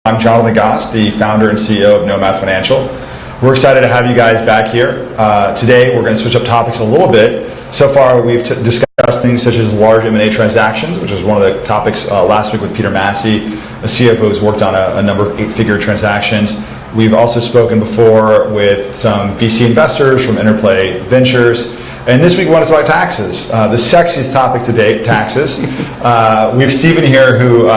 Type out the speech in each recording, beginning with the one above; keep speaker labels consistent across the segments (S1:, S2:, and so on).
S1: I'm Jonathan Goss, the founder and CEO of Nomad Financial. We're excited to have you guys back here. Today, we're going to switch up topics a little bit. So far, we've discussed things such as large M&A transactions, which was one of the topics last week with Peter Massey, a CFO who's worked on a number of eight-figure transactions. We've also spoken before with some VC investors from Interplay Ventures. And this week we want to talk about taxes, the sexiest topic to date, taxes. We have Stephen here who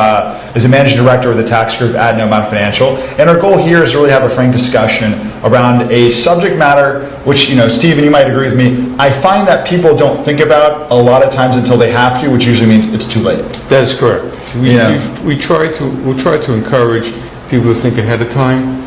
S1: is a managing director of the tax group at Nomad Financial. And our goal here is to really have a frank discussion around a subject matter which, Stephen, you might agree with me, I find that people don't think about a lot of times until they have to, which usually means it's too late.
S2: That is correct. We try to encourage people to think ahead of time.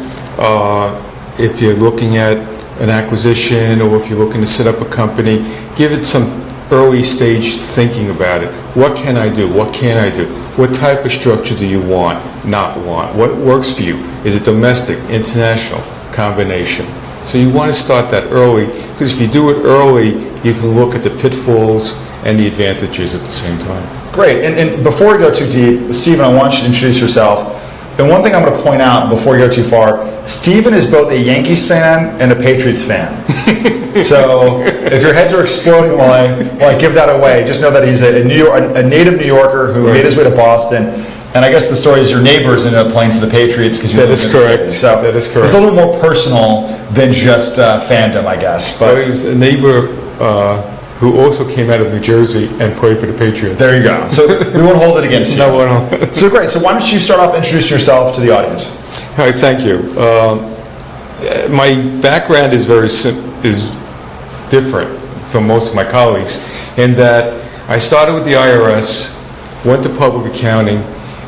S2: If you're looking at an acquisition or if you're looking to set up a company, give it some early stage thinking about it. What can I do? What can I do? What type of structure do you want, not want? What works for you? Is it domestic, international, combination? So you want to start that early, because if you do it early, you can look at the pitfalls and the advantages at the same time.
S1: Great. And before we go too deep, Stephen, I want you to introduce yourself. And one thing I'm going to point out before you go too far, Stephen is both a Yankees fan and a Patriots fan. So if your heads are exploding while I give that away, just know that he's a native New Yorker who made his way to Boston. And I guess the story is your neighbors ended up playing for the Patriots because you
S2: That is correct.
S1: So
S2: that is correct.
S1: It's a little more personal than just fandom, I guess. But
S2: well, he's a neighbor who also came out of New Jersey and played for the Patriots.
S1: There you go. So we won't hold it against you.
S2: No, we won't.
S1: So great. So why don't you start off introducing yourself to the audience?
S2: All right, thank you. My background is different from most of my colleagues in that I started with the IRS, went to public accounting,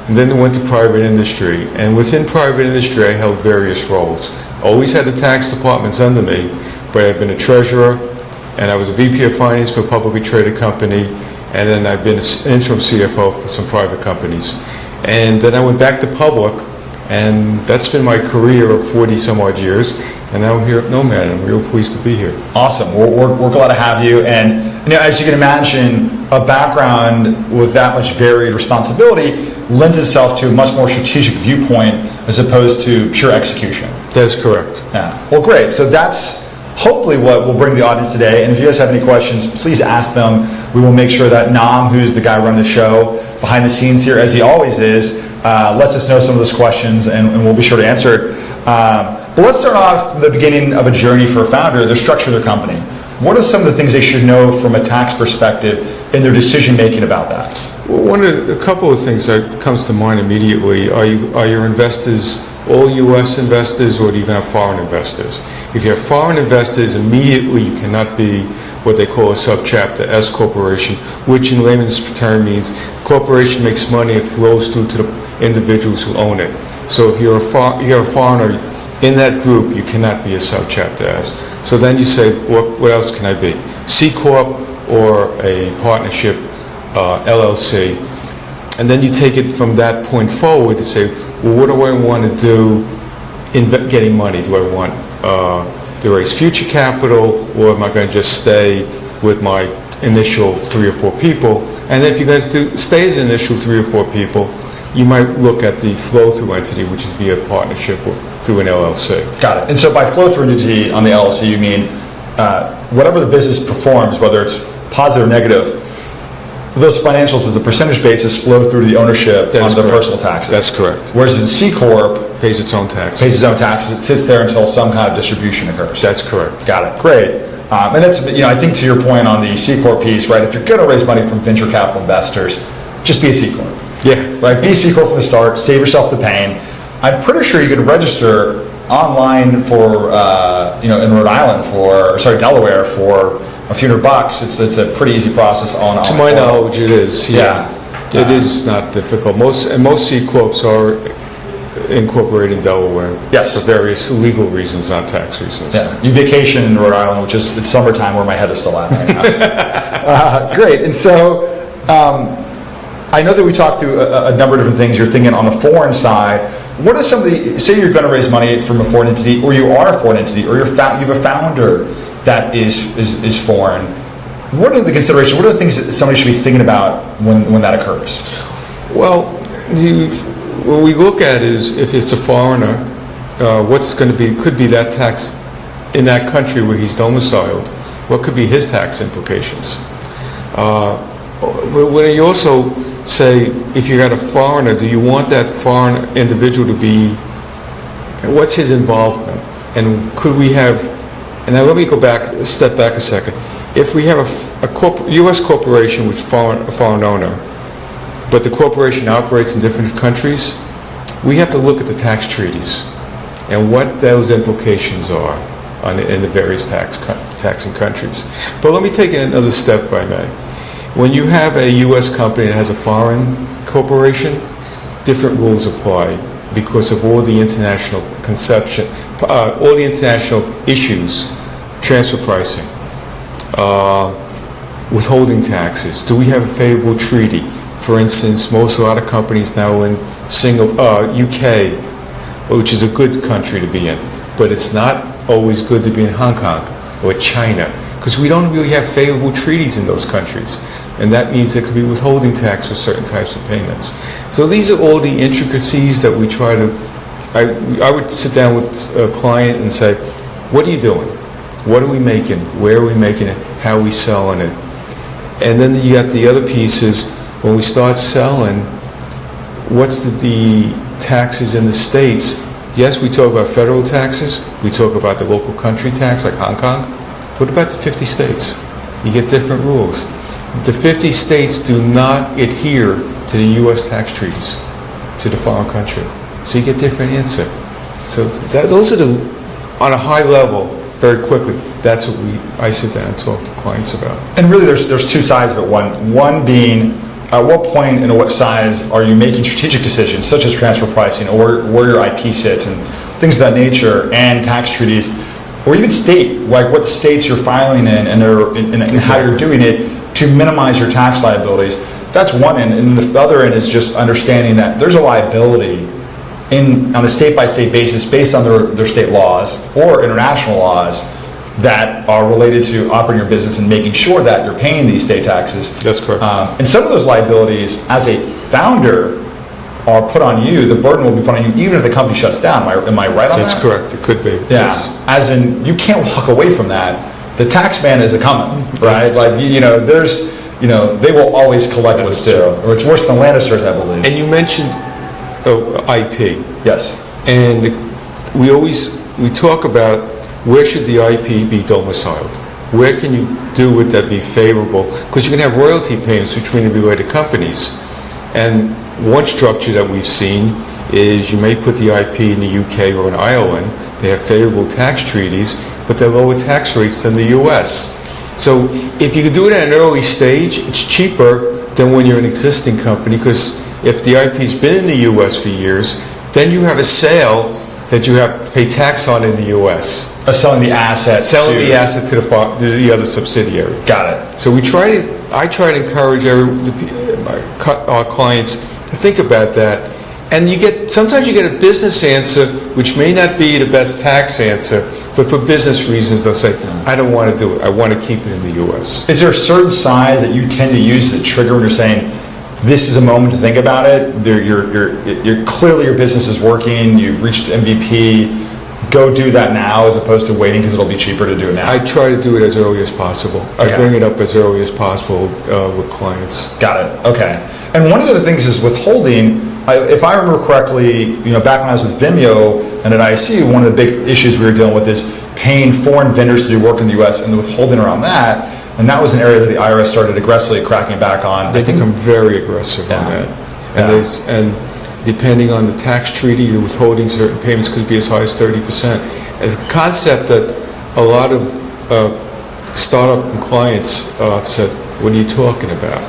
S2: and then went to private industry. And within private industry, I held various roles. Always had the tax departments under me, but I've been a treasurer, and I was a VP of finance for a publicly traded company, and then I've been an interim CFO for some private companies. And then I went back to public, and that's been my career of 40 some odd years. And now here at Nomad, I'm real pleased to be here.
S1: Awesome. We're glad to have you. And as you can imagine, a background with that much varied responsibility lends itself to a much more strategic viewpoint as opposed to pure execution.
S2: That is correct.
S1: Yeah. Well, great. So that's hopefully what will bring the audience today. And if you guys have any questions, please ask them. We will make sure that Nam, who's the guy running the show behind the scenes here, as he always is, lets us know some of those questions, and we'll be sure to answer it. But let's start off the beginning of a journey for a founder, the structure of their company. What are some of the things they should know from a tax perspective in their decision making about that?
S2: Well, a couple of things that comes to mind immediately. Are your investors all U.S. investors, or do you have foreign investors? If you have foreign investors, immediately you cannot be what they call a subchapter S corporation, which in layman's term means corporation makes money, it flows through to the individuals who own it. So if you're a foreigner in that group, you cannot be a subchapter S. So then you say, what else can I be? C Corp or a partnership, LLC. And then you take it from that point forward to say, well, what do I want to do in getting money? Do I want to raise future capital, or am I going to just stay with my initial 3 or 4 people? And if you guys do stay as initial 3 or 4 people, you might look at the flow-through entity, which is via partnership or through an LLC.
S1: Got it. And so by flow-through entity on the LLC, you mean whatever the business performs, whether it's positive or negative, those financials as a percentage basis flow through to the ownership on the personal taxes.
S2: That's correct.
S1: Whereas the C Corp
S2: pays its own taxes.
S1: Pays its own taxes. It sits there until some kind of distribution occurs.
S2: That's correct.
S1: Got it. Great. And that's, I think to your point on the C Corp piece, right? If you're going to raise money from venture capital investors, just be a C Corp.
S2: Yeah.
S1: Right. Be a C Corp from the start. Save yourself the pain. I'm pretty sure you can register online for, in Rhode Island Delaware for a few $100. It's a pretty easy process on.
S2: To my knowledge, it is.
S1: Yeah.
S2: It is not difficult. Most C Corps are incorporated in Delaware.
S1: Yes.
S2: For various legal reasons, not tax reasons.
S1: Yeah. You vacation in Rhode Island, which is it's summertime where my head is still at right now. Great. And so I know that we talked through a number of different things you're thinking on the foreign side. What are some of the, say you're going to raise money from a foreign entity, or you are a foreign entity, or you have a founder that is foreign. What are the considerations? What are the things that somebody should be thinking about when that occurs?
S2: Well, what we look at is if it's a foreigner, what's going to be, could be that tax in that country where he's domiciled, what could be his tax implications. When you also say, if you got a foreigner, do you want that foreign individual to be, what's his involvement? And could we have, and now let me go back, step back a second. If we have a U.S. corporation with a foreign owner, but the corporation operates in different countries, we have to look at the tax treaties and what those implications are in the various taxing countries. But let me take another step, if I may. When you have a U.S. company that has a foreign corporation, different rules apply because of all the international all the international issues, transfer pricing, withholding taxes. Do we have a favorable treaty? For instance, a lot of companies now in UK, which is a good country to be in, but it's not always good to be in Hong Kong or China, because we don't really have favorable treaties in those countries. And that means there could be withholding tax for certain types of payments. So these are all the intricacies that we try to, I would sit down with a client and say, what are you doing? What are we making? Where are we making it? How are we selling it? And then you got the other pieces, when we start selling, what's the taxes in the states? Yes, we talk about federal taxes. We talk about the local country tax, like Hong Kong. What about the 50 states? You get different rules. The 50 states do not adhere to the U.S. tax treaties, to the foreign country. So you get different answer. So those are on a high level, very quickly, that's what I sit down and talk to clients about.
S1: And really there's two sides of it. One being, at what point and at what size are you making strategic decisions, such as transfer pricing or where your IP sits and things of that nature, and tax treaties, or even state, like what states you're filing in and how you're doing it to minimize your tax liabilities. That's one end. And the other end is just understanding that there's a liability on a state-by-state basis based on their state laws or international laws that are related to operating your business and making sure that you're paying these state taxes.
S2: That's correct.
S1: And some of those liabilities, as a founder, are put on you. The burden will be put on you even if the company shuts down. Am I right on that?
S2: That's correct. It could be.
S1: Yeah.
S2: Yes.
S1: As in, you can't walk away from that. The tax man is a coming, right?
S2: Yes.
S1: Like, they will always collect what's due. Or it's worse than Lannisters, I believe.
S2: And you mentioned IP.
S1: Yes.
S2: And we talk about where should the IP be domiciled? Where can you do it that be favorable? Because you can have royalty payments between the related companies. And one structure that we've seen is you may put the IP in the UK or in Ireland. They have favorable tax treaties, but they're lower tax rates than the US. So if you can do it at an early stage, it's cheaper than when you're an existing company, because if the IP's been in the US for years, then you have a sale that you have to pay tax on in the U.S.
S1: Selling the asset.
S2: Selling the asset to the other subsidiary.
S1: Got it.
S2: So I try to encourage our clients to think about that. And sometimes you get a business answer which may not be the best tax answer, but for business reasons they'll say, I don't want to do it. I want to keep it in the U.S.
S1: Is there a certain size that you tend to use as a trigger when you're saying, this is a moment to think about it? You're clearly your business is working. You've reached MVP. Go do that now, as opposed to waiting because it'll be cheaper to do it now.
S2: I try to do it as early as possible.
S1: Okay.
S2: I bring it up as early as possible with clients.
S1: Got it. Okay. And one of the things is withholding. If I remember correctly, back when I was with Vimeo and at IC, one of the big issues we were dealing with is paying foreign vendors to do work in the U.S. and the withholding around that. And that was an area that the IRS started aggressively cracking back on.
S2: They become very aggressive on that. And depending on the tax treaty, the withholding certain payments could be as high as 30%. It's a concept that a lot of startup clients said, what are you talking about?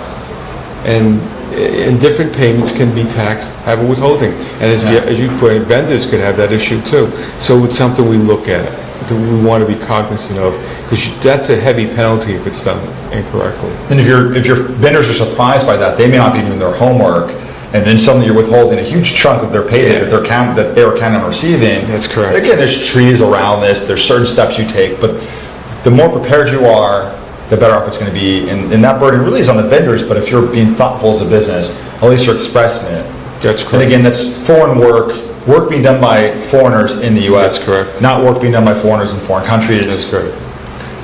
S2: And different payments can be taxed, have a withholding. And as you put it, vendors could have that issue too. So it's something we look at, that we want to be cognizant of, because that's a heavy penalty if it's done incorrectly.
S1: And if your vendors are surprised by that, they may not be doing their homework, and then suddenly you're withholding a huge chunk of their payday that they were counting on receiving.
S2: That's correct.
S1: Again, there's trees around this. There's certain steps you take, but the more prepared you are, the better off it's going to be. And that burden really is on the vendors, but if you're being thoughtful as a business, at least you're expressing it.
S2: That's correct.
S1: And again, that's foreign work being done by foreigners in the U.S.
S2: That's correct.
S1: Not work being done by foreigners in foreign countries.
S2: That's correct.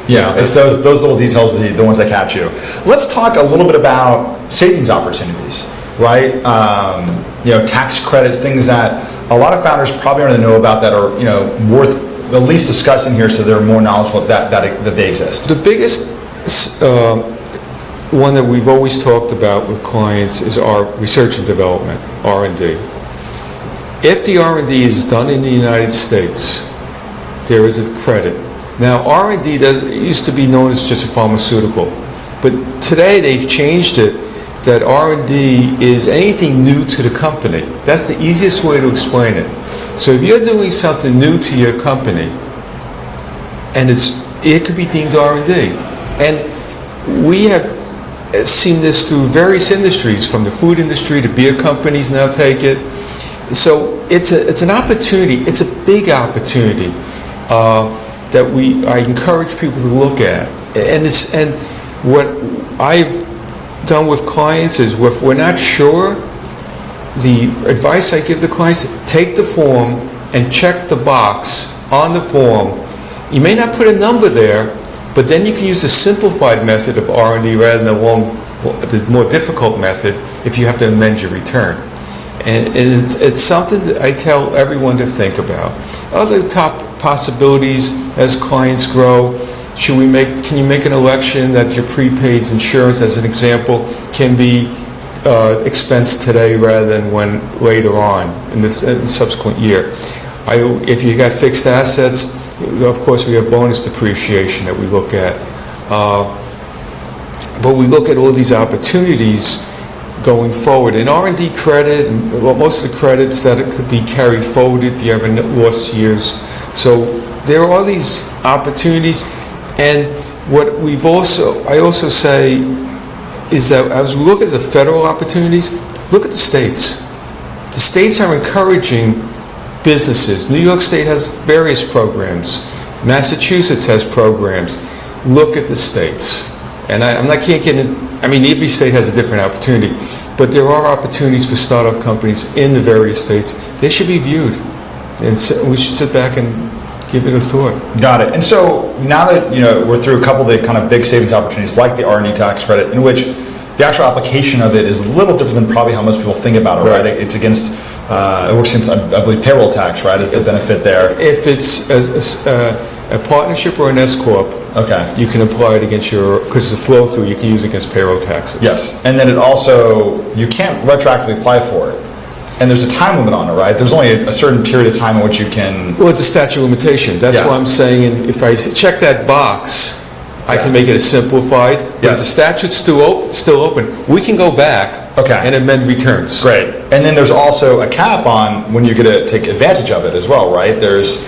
S1: Yeah, it's those little details, the ones that catch you. Let's talk a little bit about savings opportunities, right? Tax credits, things that a lot of founders probably don't know about that are, worth at least discussing here so they're more knowledgeable that they exist.
S2: The biggest one that we've always talked about with clients is our research and development, R&D. If the R&D is done in the United States, there is a credit. Now, R&D used to be known as just a pharmaceutical, but today they've changed it that R&D is anything new to the company. That's the easiest way to explain it. So if you're doing something new to your company, and it could be deemed R&D. And we have seen this through various industries, from the food industry to beer companies now take it. So it's an opportunity. It's a big opportunity that I encourage people to look at. And what I've done with clients is, if we're not sure, the advice I give the clients: take the form and check the box on the form. You may not put a number there, but then you can use the simplified method of R&D rather than the more difficult method if you have to amend your return. And it's something that I tell everyone to think about. Other top possibilities as clients grow: can you make an election that your prepaid insurance, as an example, can be expensed today rather than later on in the subsequent year? If you got fixed assets, of course we have bonus depreciation that we look at. But we look at all these opportunities going forward. In R&D credit, most of the credits that it could be carried forward if you have lost years. So there are these opportunities. And what I also say is that as we look at the federal opportunities, look at the states. The states are encouraging businesses. New York State has various programs. Massachusetts has programs. Look at the states. And every state has a different opportunity, but there are opportunities for startup companies in the various states. They should be viewed, and we should sit back and give it a thought.
S1: Got it. And so now that we're through a couple of the kind of big savings opportunities like the R&D tax credit, in which the actual application of it is a little different than probably how most people think about it, right? It's against, it works against, I believe, payroll tax, right, is the benefit there.
S2: If it's a partnership or an S-Corp,
S1: okay,
S2: you can apply it against because it's a flow-through, you can use it against payroll taxes.
S1: Yes. And then you can't retroactively apply for it. And there's a time limit on it, right? There's only a certain period of time in which you can...
S2: Well, it's a statute of limitation. That's why I'm saying, if I check that box, I can make it a simplified. But if the statute's still open, we can go back and amend returns.
S1: Great. And then there's also a cap on when you get to take advantage of it as well, right? There's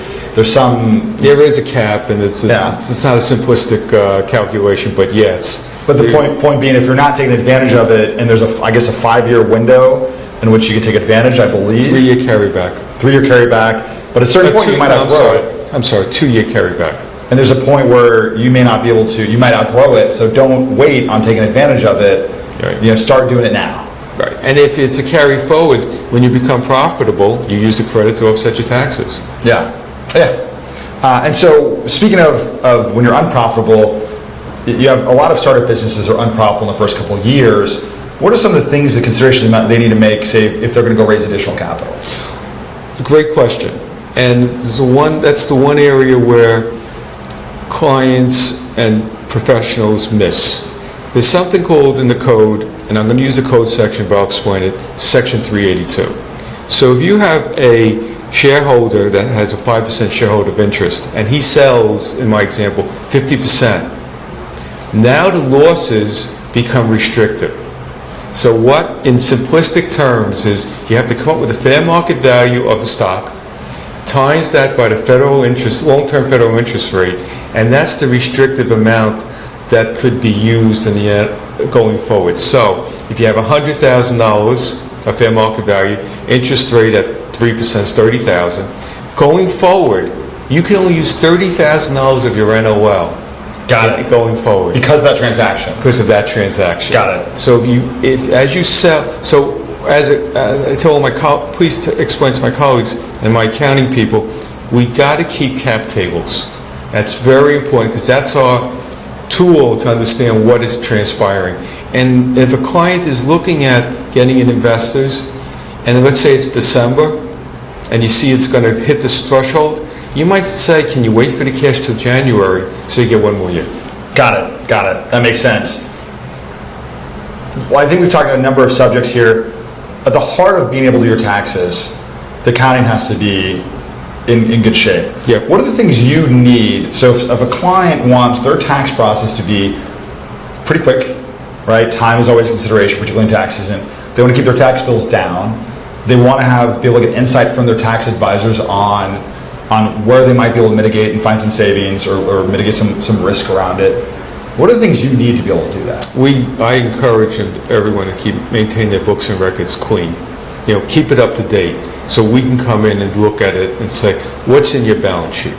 S1: some...
S2: There is a cap, and it's not a simplistic calculation, but yes.
S1: But the point being, if you're not taking advantage of it, and there's a 5-year window in which you can take advantage, I believe.
S2: 3-year carryback.
S1: 3-year carryback. But at a certain point, you might outgrow it.
S2: I'm sorry, 2-year carryback.
S1: And there's a point where you may not be able to, you might outgrow it, so don't wait on taking advantage of it. Right. Start doing it now.
S2: Right. And if it's a carry forward, when you become profitable, you use the credit to offset your taxes.
S1: Yeah. And so, speaking of when you're unprofitable, you have a lot of startup businesses that are unprofitable in the first couple of years. What are some of the things, the considerations they need to make, say, if they're going to go raise additional capital?
S2: Great question. And that's the one area where clients and professionals miss. There's something called in the code, and I'm going to use the code section, but I'll explain it, Section 382. So if you have a shareholder that has a 5% shareholder of interest, and he sells, in my example, 50%, now the losses become restrictive. So what, in simplistic terms, is you have to come up with the fair market value of the stock, times that by the long-term federal interest rate, and that's the restrictive amount that could be used in the end going forward. So if you have $100,000 of fair market value, interest rate at 3% is $30,000. Going forward, you can only use $30,000 of your NOL.
S1: Got it.
S2: Going forward.
S1: Because of that transaction.
S2: Because of that transaction.
S1: Got it.
S2: So as you sell, so I tell please explain to my colleagues and my accounting people, we got to keep cap tables. That's very important because that's our tool to understand what is transpiring. And if a client is looking at getting in investors, and let's say it's December, and you see it's going to hit this threshold, you might say, can you wait for the cash till January so you get one more year?
S1: Got it. That makes sense. Well, I think we've talked about a number of subjects here. At the heart of being able to do your taxes, the accounting has to be in good shape.
S2: Yeah.
S1: What are the things you need? So if a client wants their tax process to be pretty quick, right? Time is always a consideration, particularly in tax season. They want to keep their tax bills down. They want to be able to get insight from their tax advisors on where they might be able to mitigate and find some savings or mitigate some risk around it. What are the things you need to be able to do that?
S2: I encourage everyone to maintain their books and records clean. Keep it up to date so we can come in and look at it and say, what's in your balance sheet?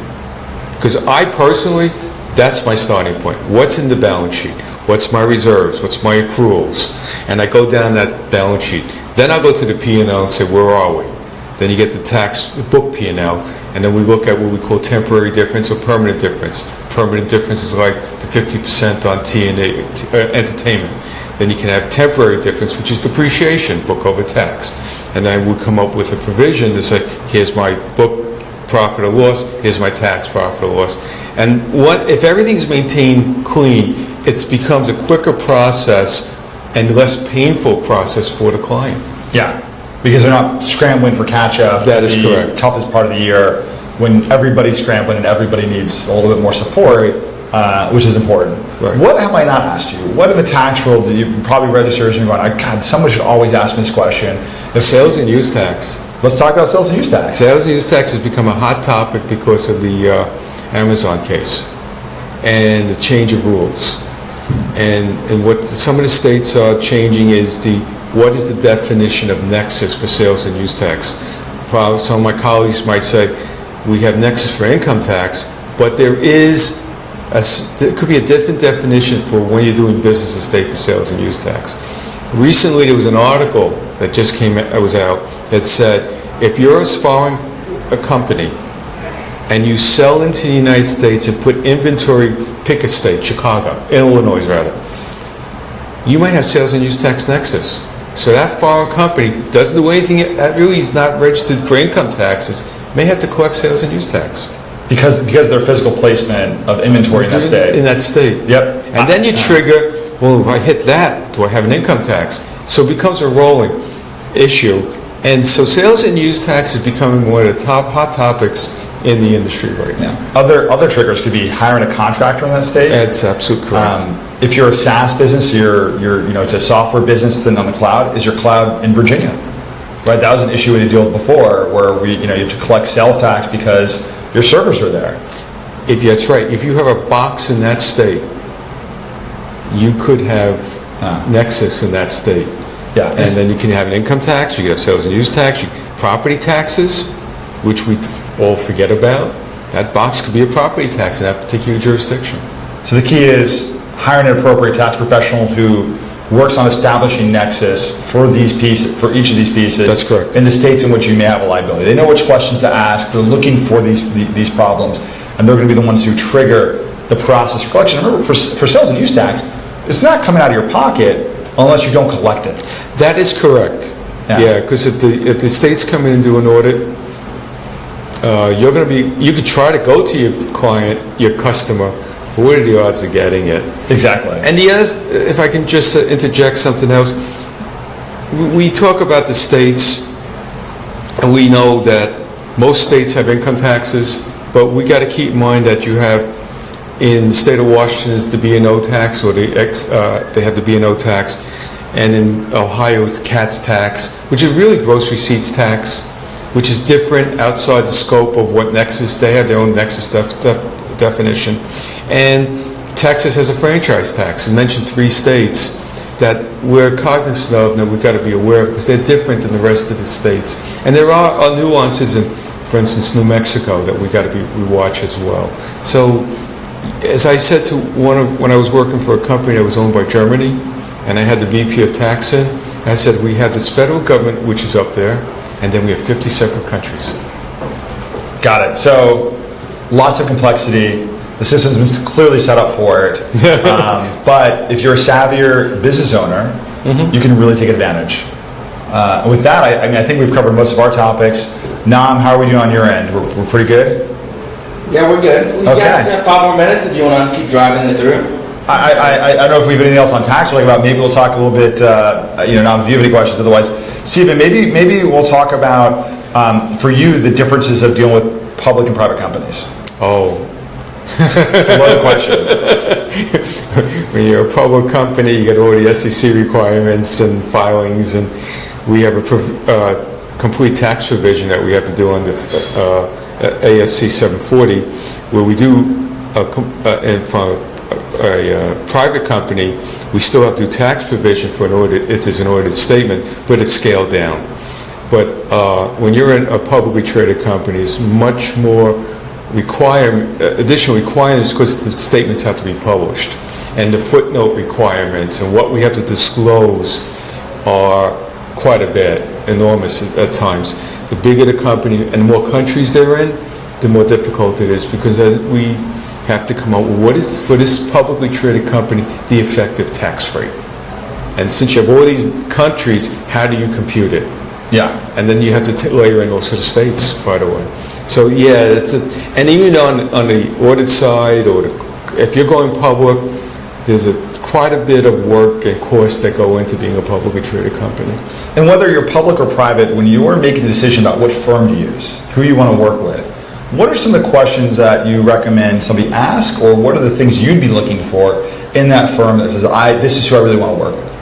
S2: Because I personally, that's my starting point. What's in the balance sheet? What's my reserves? What's my accruals? And I go down that balance sheet. Then I'll go to the P&L and say, where are we? Then you get the book P&L, and then we look at what we call temporary difference or permanent difference. Permanent difference is like the 50% on T&A, entertainment. Then you can have temporary difference, which is depreciation, book over tax. And then we come up with a provision to say, here's my book profit or loss, here's my tax profit or loss. And if everything's maintained clean, it becomes a quicker process and less painful process for the client.
S1: Yeah, because they're not scrambling for catch-up.
S2: That is correct.
S1: The toughest part of the year when everybody's scrambling and everybody needs a little bit more support, right. Which is important.
S2: Right.
S1: What have I not asked you? What in the tax world do you probably register and you're going, God, someone should always ask me this question.
S2: Sales and use tax.
S1: Let's talk about sales and use tax.
S2: Sales and use tax has become a hot topic because of the Amazon case and the change of rules. And what some of the states are changing is what is the definition of nexus for sales and use tax? Probably some of my colleagues might say we have nexus for income tax, but there could be a different definition for when you're doing business in state for sales and use tax. Recently, there was an article that just was out that said if you're a company and you sell into the United States and put inventory, pick a state, Illinois rather, you might have sales and use tax nexus. So that foreign company doesn't do anything, that really is not registered for income taxes, may have to collect sales and use tax.
S1: Because of their physical placement of inventory in that state.
S2: In that state.
S1: Yep.
S2: And then you trigger, well, if I hit that, do I have an income tax? So it becomes a rolling issue. And so sales and use tax is becoming one of the top hot topics in the industry right now.
S1: Other triggers could be hiring a contractor in that state.
S2: That's absolutely correct.
S1: If you're a SaaS business, it's a software business then on the cloud. Is your cloud in Virginia? Right. That was an issue we had to deal with before, where you have to collect sales tax because your servers are there.
S2: That's right. If you have a box in that state, you could have nexus in that state.
S1: Yeah.
S2: And then you can have an income tax, you can have sales and use tax, property taxes, which we all forget about. That box could be a property tax in that particular jurisdiction.
S1: So the key is hiring an appropriate tax professional who works on establishing nexus for each of these pieces.
S2: That's correct.
S1: In the states in which you may have a liability. They know which questions to ask. They're looking for these problems, and they're going to be the ones who trigger the process for collection. Remember, for sales and use tax, it's not coming out of your pocket unless you don't collect it.
S2: That is correct. Yeah, because if the states come in and do an audit, you could try to go to your client, your customer, but what are the odds of getting it?
S1: Exactly.
S2: And the other, if I can just interject something else, we talk about the states, and we know that most states have income taxes, but we got to keep in mind that you have, in the state of Washington, is the B&O tax, or they have the B&O tax, and in Ohio it's CATS tax, which is really gross receipts tax, which is different outside the scope of what nexus. They have their own nexus definition. And Texas has a franchise tax. I mentioned 3 states that we're cognizant of and that we've got to be aware of because they're different than the rest of the states. And there are nuances in, for instance, New Mexico that we watch as well. So, as I said to when I was working for a company that was owned by Germany, and I had the VP of tax in, I said, we have this federal government, which is up there, and then we have 50 separate countries.
S1: Got it. So lots of complexity. The system's been clearly set up for it. But if you're a savvier business owner, you can really take advantage. With that, I think we've covered most of our topics. Nam, how are we doing on your end? We're pretty good?
S3: Yeah, we're good. You guys have 5 more minutes if you want to keep driving it through.
S1: I don't know if we have anything else on tax we'll talk about. Maybe we'll talk a little bit, Nam, if you have any questions. Otherwise, Stephen, maybe we'll talk about, for you, the differences of dealing with public and private companies.
S2: Oh.
S1: It's a loaded question.
S2: When you're a public company, you get all the SEC requirements and filings, and we have a complete tax provision that we have to do under ASC 740, where we do, and from a private company, we still have to do tax provision for an audit. It is an audited statement, but it's scaled down. But when you're in a publicly traded company, it's much more additional requirements because the statements have to be published, and the footnote requirements and what we have to disclose are quite a bit, enormous at times. The bigger the company and the more countries they're in, the more difficult it is, because we have to come up with what is, for this publicly traded company, the effective tax rate. And since you have all these countries, how do you compute it?
S1: Yeah.
S2: And then you have to layer in also the states, by the way. So yeah, and even on the audit side, or if you're going public, there's quite a bit of work and cost that go into being a publicly traded company.
S1: And whether you're public or private, when you are making a decision about what firm to use, who you want to work with, what are some of the questions that you recommend somebody ask, or what are the things you'd be looking for in that firm that says, this is who I really want to work with?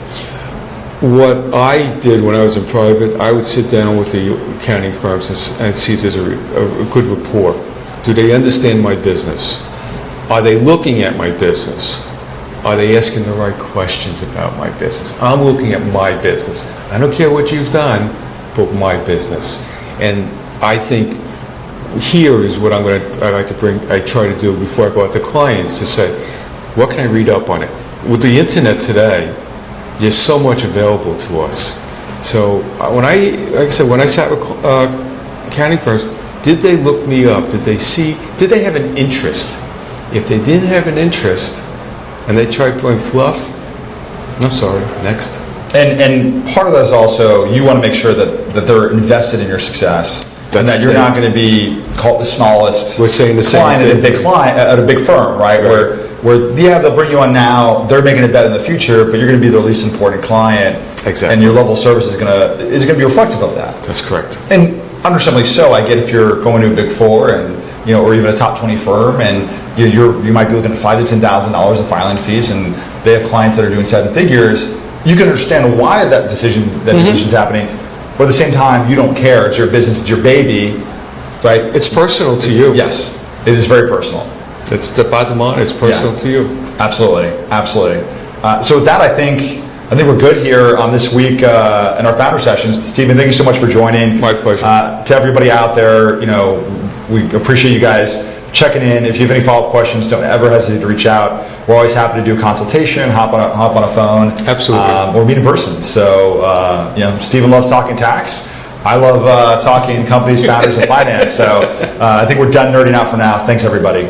S2: What I did when I was in private, I would sit down with the accounting firms and see if there's a good rapport. Do they understand my business? Are they looking at my business? Are they asking the right questions about my business? I'm looking at my business. I don't care what you've done, but my business. And I think here is what I try to do before I go out to clients, to say, what can I read up on it? With the internet today, there's so much available to us. So when I sat with accounting firms, did they look me up? Did they have an interest? If they didn't have an interest and they tried playing fluff, I'm sorry, next.
S1: And part of that is also, you want to make sure that they're invested in your success. And that you're not going to be called the smallest
S2: We're saying the same thing.
S1: At a big firm, right? Where they'll bring you on now, they're making it better in the future, but you're going to be their least important client.
S2: Exactly.
S1: And your level of service is going to be reflective of that.
S2: That's correct.
S1: And understandably so. I get if you're going to a big four and or even a top 20 firm, and you might be looking at $5,000 to $10,000 of filing fees, and they have clients that are doing 7 figures. You can understand why that decision's happening. But at the same time, you don't care. It's your business. It's your baby, right?
S2: It's personal to you.
S1: Yes, it is very personal.
S2: It's the bottom line. It's personal to you.
S1: Absolutely. So with that, I think we're good here on this week in our founder sessions. Stephen, thank you so much for joining.
S2: My pleasure.
S1: To everybody out there, we appreciate you guys checking in. If you have any follow-up questions, don't ever hesitate to reach out. We're always happy to do a consultation, hop on a phone.
S2: Absolutely.
S1: Or meet in person. So, Stephen loves talking tax. I love talking companies, founders, and finance. So I think we're done nerding out for now. Thanks, everybody.